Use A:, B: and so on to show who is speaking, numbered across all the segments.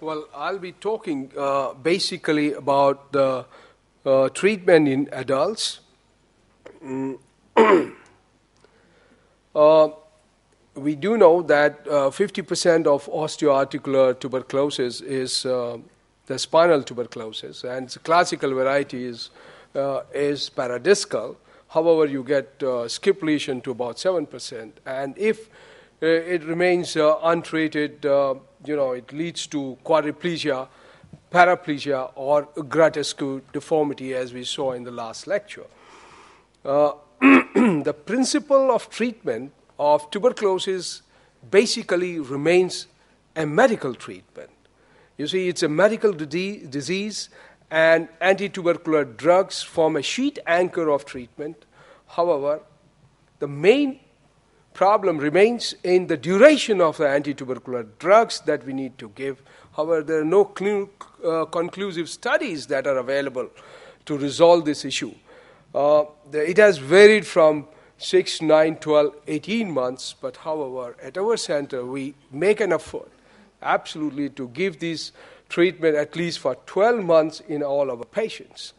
A: Well, I'll be talking basically about the treatment in adults. We do know that 50% of osteoarticular tuberculosis is the spinal tuberculosis, and the classical variety is paradiscal. However, you get skip lesion to about 7%, and if it remains untreated, it leads to quadriplegia, paraplegia, or grotesque deformity, as we saw in the last lecture. The principle of treatment of tuberculosis basically remains a medical treatment. You see, it's a medical disease, and anti-tubercular drugs form a sheet anchor of treatment. However, the main problem remains in the duration of the anti-tubercular drugs that we need to give. However, there are no conclusive studies that are available to resolve this issue. It has varied from 6, 9, 12, 18 months, but however, at our center, we make an effort absolutely to give this treatment at least for 12 months in all our patients.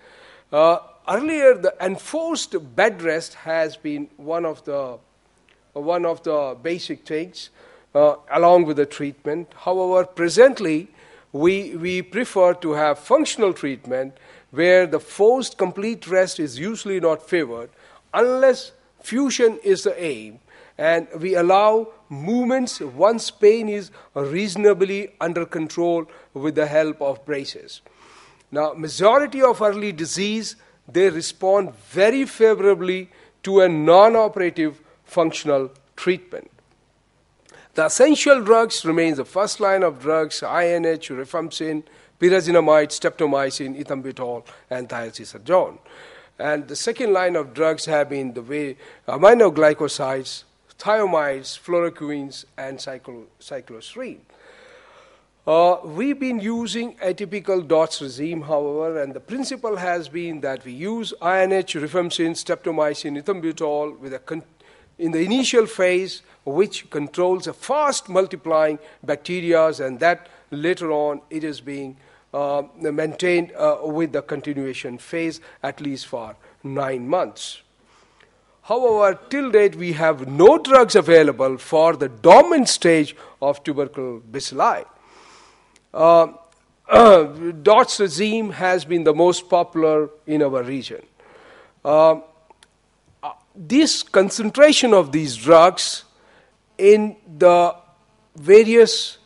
A: Earlier, the enforced bed rest has been one of the basic things along with the treatment. However, presently, we prefer to have functional treatment where the forced complete rest is usually not favored unless fusion is the aim, and we allow movements once pain is reasonably under control with the help of braces. Now, majority of early disease, they respond very favorably to a non-operative functional treatment. The essential drugs remain the first line of drugs: INH, rifampicin, pyrazinamide, streptomycin, ethambutol, and thiazolidine. And the second line of drugs have been the aminoglycosides, thioamides, fluoroquinolones, and cycloserine. We've been using atypical DOTS regime, however, and the principle has been that we use INH, rifampicin, streptomycin, ethambutol in the initial phase, which controls a fast multiplying bacteria, and that later on it is being maintained with the continuation phase at least for 9 months. However, till date we have no drugs available for the dormant stage of tubercle bacilli. DOTS regime has been the most popular in our region. This concentration of these drugs in the various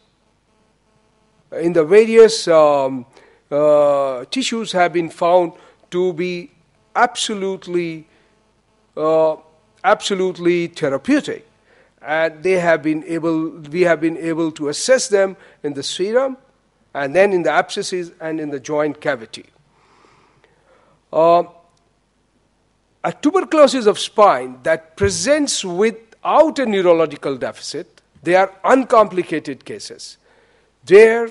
A: tissues have been found to be absolutely therapeutic, and we have been able to assess them in the serum, and then in the abscesses and in the joint cavity. A tuberculosis of spine that presents without a neurological deficit, they are uncomplicated cases. There,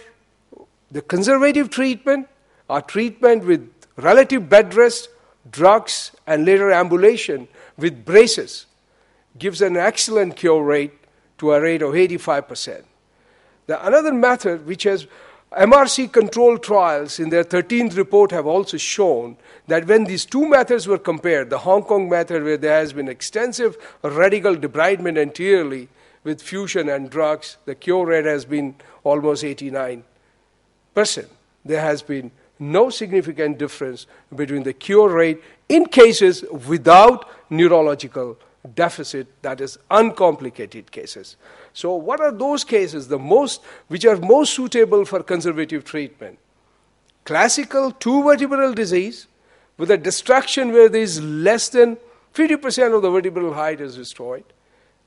A: the conservative treatment or treatment with relative bed rest, drugs, and later ambulation with braces gives an excellent cure rate to a rate of 85%. Another method, which has MRC controlled trials in their 13th report, have also shown that when these two methods were compared, the Hong Kong method where there has been extensive radical debridement anteriorly with fusion and drugs, the cure rate has been almost 89%. There has been no significant difference between the cure rate in cases without neurological deficit, that is uncomplicated cases. So what are those cases which are most suitable for conservative treatment? Classical two vertebral disease with a destruction where there is less than 50% of the vertebral height is destroyed.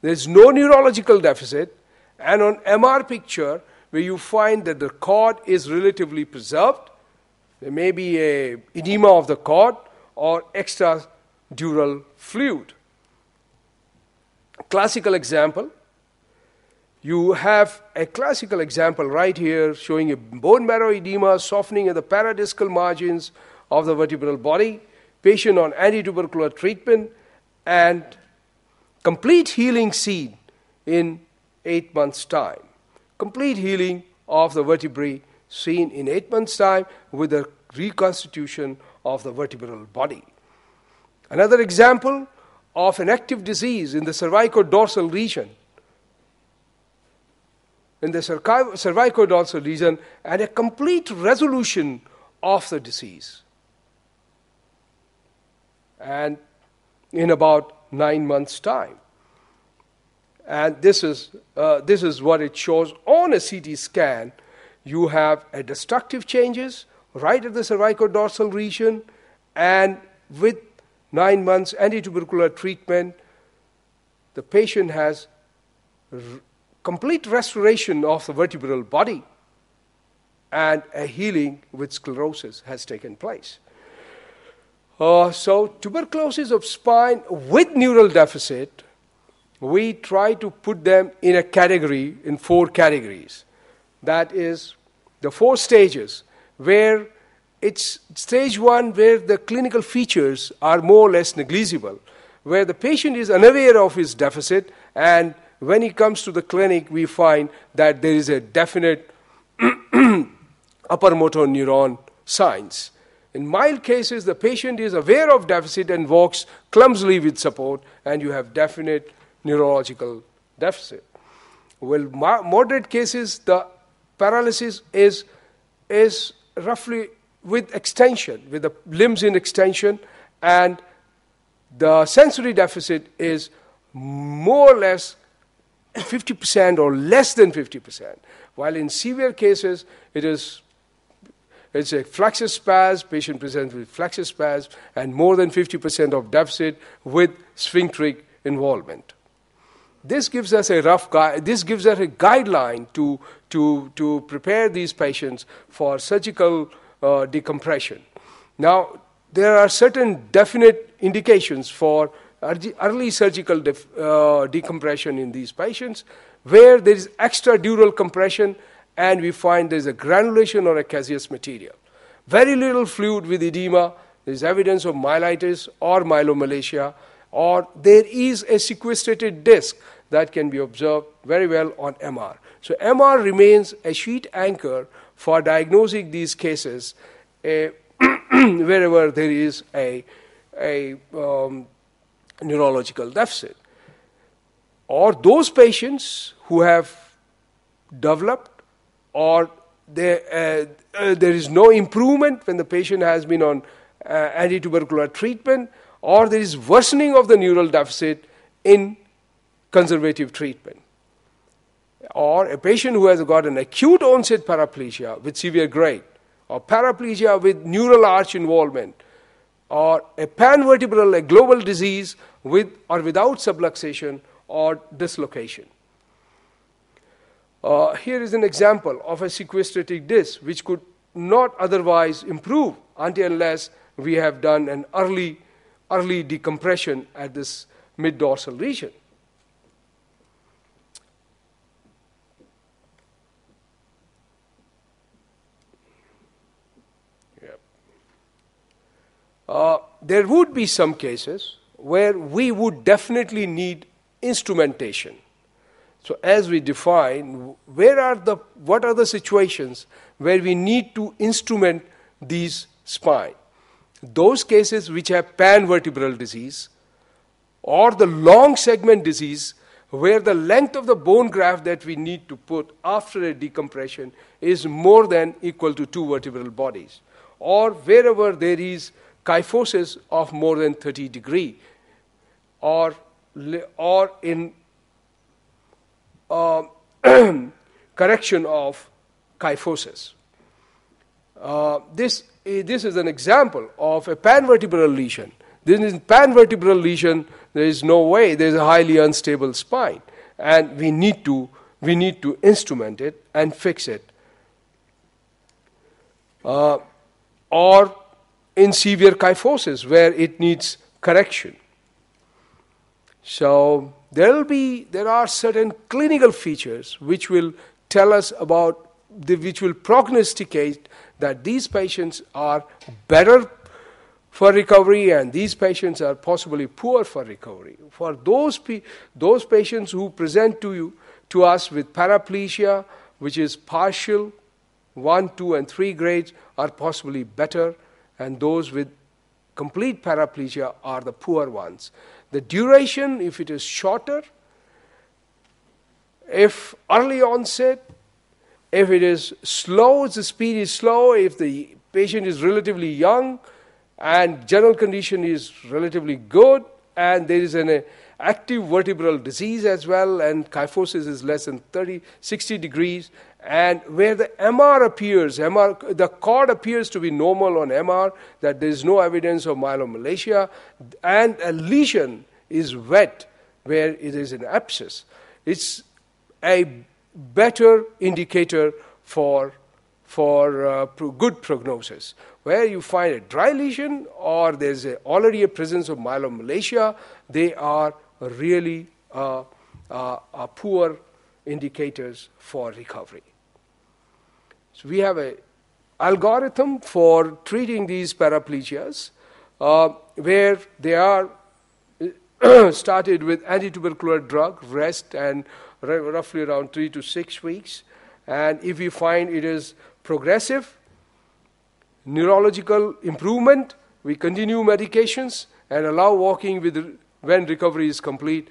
A: There is no neurological deficit, and on MR picture where you find that the cord is relatively preserved, there may be a edema of the cord or extradural fluid. A classical example, you have a classical example right here showing a bone marrow edema, softening of the paradiscal margins of the vertebral body, patient on anti-tubercular treatment, and complete healing seen in 8 months' time. Complete healing of the vertebrae seen in 8 months' time with the reconstitution of the vertebral body. Another example of an active disease in the cervicodorsal region, and a complete resolution of the disease. And in about 9 months' time. And this is what it shows on a CT scan. You have a destructive changes right at the cervicodorsal region, and with 9 months anti-tubercular treatment, the patient has complete restoration of the vertebral body, and a healing with sclerosis has taken place. So tuberculosis of spine with neural deficit, we try to put them in a category, in 4 categories. That is the 4 stages, where it's stage 1 where the clinical features are more or less negligible, where the patient is unaware of his deficit, and when he comes to the clinic, we find that there is a definite upper motor neuron signs. In mild cases, the patient is aware of deficit and walks clumsily with support, and you have definite neurological deficit. Well, moderate cases, the paralysis is roughly with extension, with the limbs in extension, and the sensory deficit is more or less 50% or less than 50%. While in severe cases, it's a flexor spasm, patient presents with flexor spasm, and more than 50% of deficit with sphincteric involvement. This gives us a guideline to prepare these patients for surgical decompression. Now, there are certain definite indications for early surgical decompression in these patients, where there is extradural compression, and we find there is a granulation or a caseous material. Very little fluid with edema, there is evidence of myelitis or myelomalacia, or there is a sequestrated disc that can be observed very well on MR. So MR remains a sheet anchor for diagnosing these cases wherever there is a neurological deficit. Or those patients who have developed, or there is no improvement when the patient has been on anti-tubercular treatment, or there is worsening of the neural deficit in conservative treatment. Or a patient who has got an acute onset paraplegia with severe grade, or paraplegia with neural arch involvement, or a panvertebral, a global disease with or without subluxation or dislocation. Here is an example of a sequestrated disc which could not otherwise improve until unless we have done an early decompression at this mid-dorsal region. There would be some cases where we would definitely need instrumentation. So as we define, what are the situations where we need to instrument these spine? Those cases which have panvertebral disease, or the long segment disease, where the length of the bone graft that we need to put after a decompression is more than equal to 2 vertebral bodies, or wherever there is kyphosis of more than 30 degree, or in correction of kyphosis. This is an example of a panvertebral lesion. This is panvertebral lesion. There is no way. There is a highly unstable spine, and we need to instrument it and fix it. Or in severe kyphosis where it needs correction. So there are certain clinical features which will tell us about, which will prognosticate that these patients are better for recovery and these patients are possibly poor for recovery. For those patients who present to us with paraplegia, which is partial 1, 2, and 3 grades are possibly better, and those with complete paraplegia are the poor ones. The duration, if it is shorter, if early onset, if it is slow, the speed is slow, if the patient is relatively young and general condition is relatively good, and there is an active vertebral disease as well, and kyphosis is less than 60 degrees, and where the MR appears, the cord appears to be normal on MR, that there is no evidence of myelomalacia, and a lesion is wet where it is an abscess. It's a better indicator for good prognosis. Where you find a dry lesion or there's already a presence of myelomalacia, they are really poor indicators for recovery. So we have an algorithm for treating these paraplegias where they are started with anti-tubercular drug, rest, and roughly around 3 to 6 weeks. And if we find it is progressive, neurological improvement, we continue medications and allow walking when recovery is complete.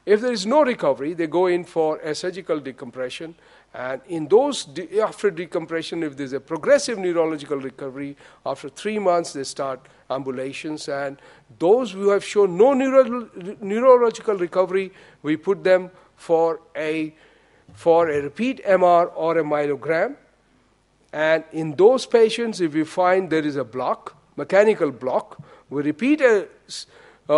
A: If there is no recovery, they go in for a surgical decompression. And in those, after decompression, if there's a progressive neurological recovery, after 3 months they start ambulations. And those who have shown no neurological recovery, we put them for a repeat MR or a myelogram. And in those patients, if we find there is a block, mechanical block, we repeat a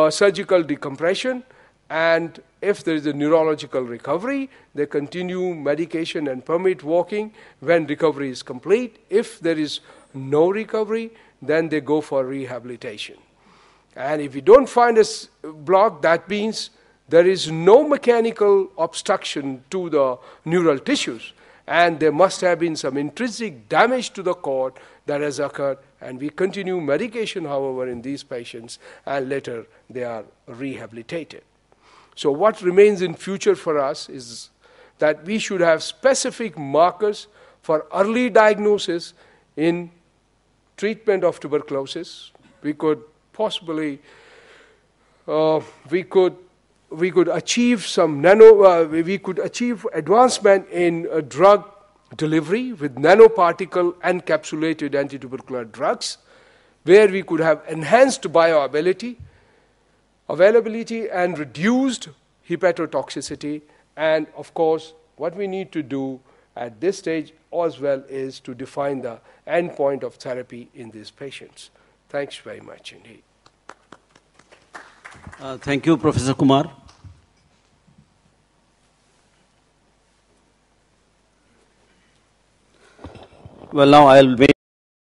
A: surgical decompression. And if there is a neurological recovery, they continue medication and permit walking when recovery is complete. If there is no recovery, then they go for rehabilitation. And if you don't find a block, that means there is no mechanical obstruction to the neural tissues, and there must have been some intrinsic damage to the cord that has occurred, and we continue medication, however, in these patients, and later they are rehabilitated. So what remains in future for us is that we should have specific markers for early diagnosis in treatment of tuberculosis. We could possibly we could achieve some we could achieve advancement in drug delivery with nanoparticle encapsulated anti-tubercular drugs, where we could have enhanced bioavailability and reduced hepatotoxicity. And of course, what we need to do at this stage as well is to define the endpoint of therapy in these patients. Thanks very much indeed.
B: Thank you, Professor Kumar. Well, now I'll make